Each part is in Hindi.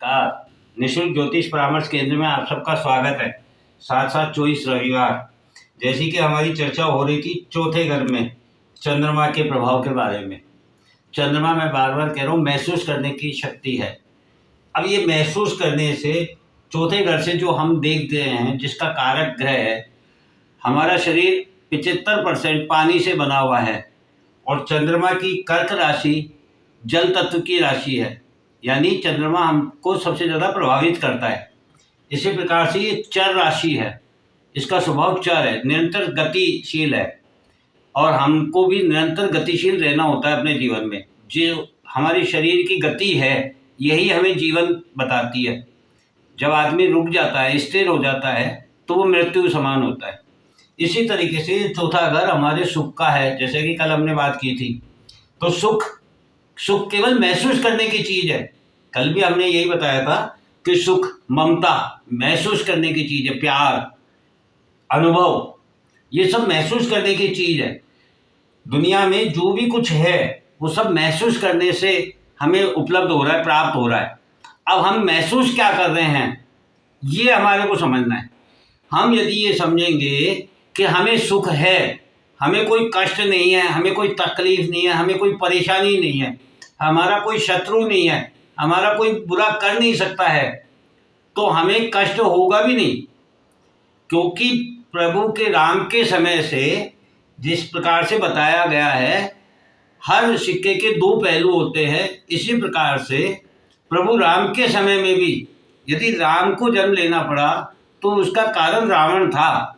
का निःशुल्क ज्योतिष परामर्श केंद्र में आप सबका स्वागत है। साथ साथ 24 रविवार जैसी कि हमारी चर्चा हो रही थी चौथे घर में चंद्रमा के प्रभाव के बारे में। चंद्रमा मैं बार बार कह रहा हूँ महसूस करने की शक्ति है। अब ये महसूस करने से चौथे घर से जो हम देखते हैं जिसका कारक ग्रह है, हमारा शरीर 75% पानी से बना हुआ है और चंद्रमा की कर्क राशि जल तत्व की राशि है, यानी चंद्रमा हमको सबसे ज़्यादा प्रभावित करता है। इसी प्रकार से ये चर राशि है, इसका स्वभाव चर है, निरंतर गतिशील है और हमको भी निरंतर गतिशील रहना होता है अपने जीवन में। जो हमारी शरीर की गति है यही हमें जीवन बताती है। जब आदमी रुक जाता है, स्थिर हो जाता है तो वो मृत्यु समान होता है। इसी तरीके से चौथा घर हमारे सुख का है, जैसे कि कल हमने बात की थी। तो सुख केवल महसूस करने की चीज़ है। कल भी हमने यही बताया था कि सुख ममता महसूस करने की चीज़ है, प्यार अनुभव ये सब महसूस करने की चीज़ है। दुनिया में जो भी कुछ है वो सब महसूस करने से हमें उपलब्ध हो रहा है, प्राप्त हो रहा है। अब हम महसूस क्या कर रहे हैं ये हमारे को समझना है। हम यदि ये समझेंगे कि हमें सुख है, हमें कोई कष्ट नहीं है, हमें कोई तकलीफ नहीं है, हमें कोई परेशानी नहीं है, हमारा कोई शत्रु नहीं है, हमारा कोई बुरा कर नहीं सकता है, तो हमें कष्ट होगा भी नहीं। क्योंकि प्रभु के राम के समय से जिस प्रकार से बताया गया है, हर सिक्के के दो पहलू होते हैं। इसी प्रकार से प्रभु राम के समय में भी यदि राम को जन्म लेना पड़ा तो उसका कारण रावण था।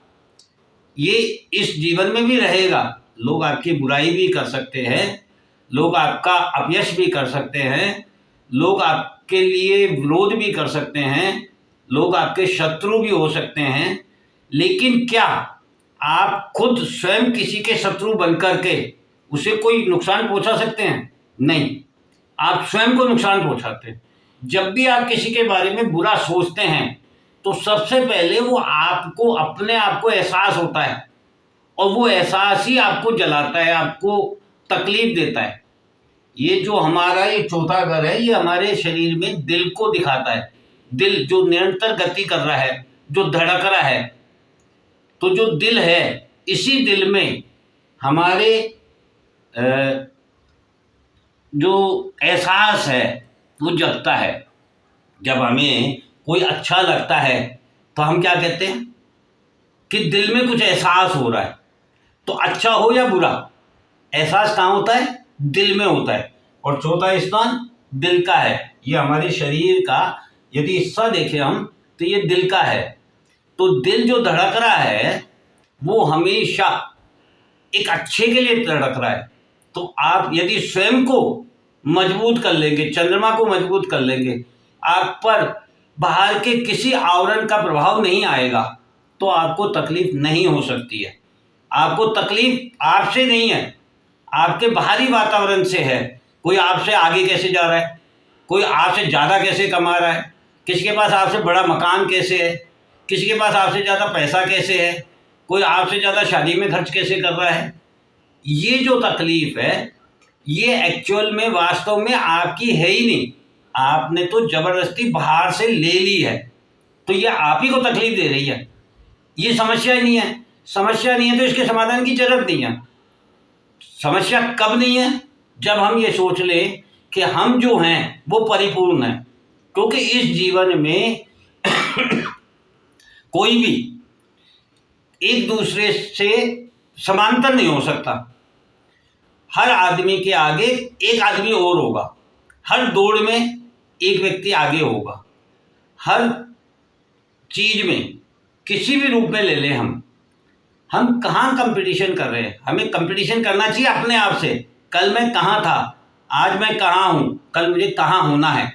ये इस जीवन में भी रहेगा। लोग आपकी बुराई भी कर सकते हैं, लोग आपका अपयश भी कर सकते हैं, लोग आपके लिए विरोध भी कर सकते हैं, लोग आपके शत्रु भी हो सकते हैं। लेकिन क्या आप खुद स्वयं किसी के शत्रु बनकर के उसे कोई नुकसान पहुंचा सकते हैं? नहीं, आप स्वयं को नुकसान पहुंचाते हैं। जब भी आप किसी के बारे में बुरा सोचते हैं तो सबसे पहले वो आपको अपने आप को एहसास होता है और वो एहसास ही आपको जलाता है, आपको तकलीफ देता है। ये जो हमारा ये चौथा घर है ये हमारे शरीर में दिल को दिखाता है। दिल जो निरंतर गति कर रहा है, जो धड़क रहा है, तो जो दिल है इसी दिल में हमारे जो एहसास है वो जगता है। जब हमें कोई अच्छा लगता है तो हम क्या कहते हैं कि दिल में कुछ एहसास हो रहा है। तो अच्छा हो या बुरा, एहसास कहाँ होता है? दिल में होता है। और चौथा स्थान दिल का है। ये हमारे शरीर का यदि हिस्सा देखें हम तो ये दिल का है। तो दिल जो धड़क रहा है वो हमेशा एक अच्छे के लिए धड़क रहा है। तो आप यदि स्वयं को मजबूत कर लेंगे, चंद्रमा को मजबूत कर लेंगे, आप पर बाहर के किसी आवरण का प्रभाव नहीं आएगा तो आपको तकलीफ नहीं हो सकती है। आपको तकलीफ आपसे नहीं है, आपके बाहरी वातावरण से है। कोई आपसे आगे कैसे जा रहा है, कोई आपसे ज़्यादा कैसे कमा रहा है, किसी के पास आपसे बड़ा मकान कैसे है, किसी के पास आपसे ज़्यादा पैसा कैसे है, कोई आपसे ज़्यादा शादी में खर्च कैसे कर रहा है। ये जो तकलीफ है ये एक्चुअल में वास्तव में आपकी है ही नहीं। आपने तो जबरदस्ती बाहर से ले ली है, तो ये आप ही को तकलीफ दे रही है। ये समस्या ही नहीं है। समस्या नहीं है तो इसके समाधान की जरूरत नहीं है। समस्या कब नहीं है? जब हम ये सोच लें कि हम जो हैं वो परिपूर्ण हैं। क्योंकि इस जीवन में कोई भी एक दूसरे से समांतर नहीं हो सकता। हर आदमी के आगे एक आदमी और होगा, हर दौड़ में एक व्यक्ति आगे होगा। हर चीज में किसी भी रूप में ले लें हम कहाँ कंपटीशन कर रहे हैं? हमें कंपटीशन करना चाहिए अपने आप से। कल मैं कहाँ था, आज मैं कहाँ हूँ, कल मुझे कहाँ होना है।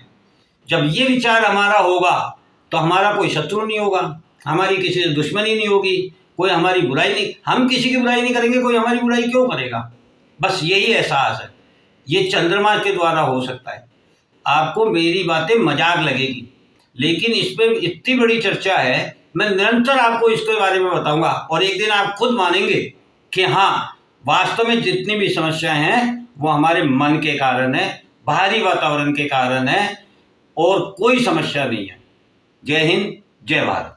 जब ये विचार हमारा होगा तो हमारा कोई शत्रु नहीं होगा, हमारी किसी से दुश्मनी नहीं होगी, कोई हमारी बुराई नहीं, हम किसी की बुराई नहीं करेंगे, कोई हमारी बुराई क्यों करेगा। बस यही एहसास है। ये चंद्रमा के द्वारा हो सकता है। आपको मेरी बातें मजाक लगेगी लेकिन इस पर इतनी बड़ी चर्चा है, मैं निरंतर आपको इसके बारे में बताऊंगा और एक दिन आप खुद मानेंगे कि हाँ वास्तव में जितनी भी समस्याएं हैं वो हमारे मन के कारण है, बाहरी वातावरण के कारण है और कोई समस्या नहीं है। जय हिंद, जय भारत।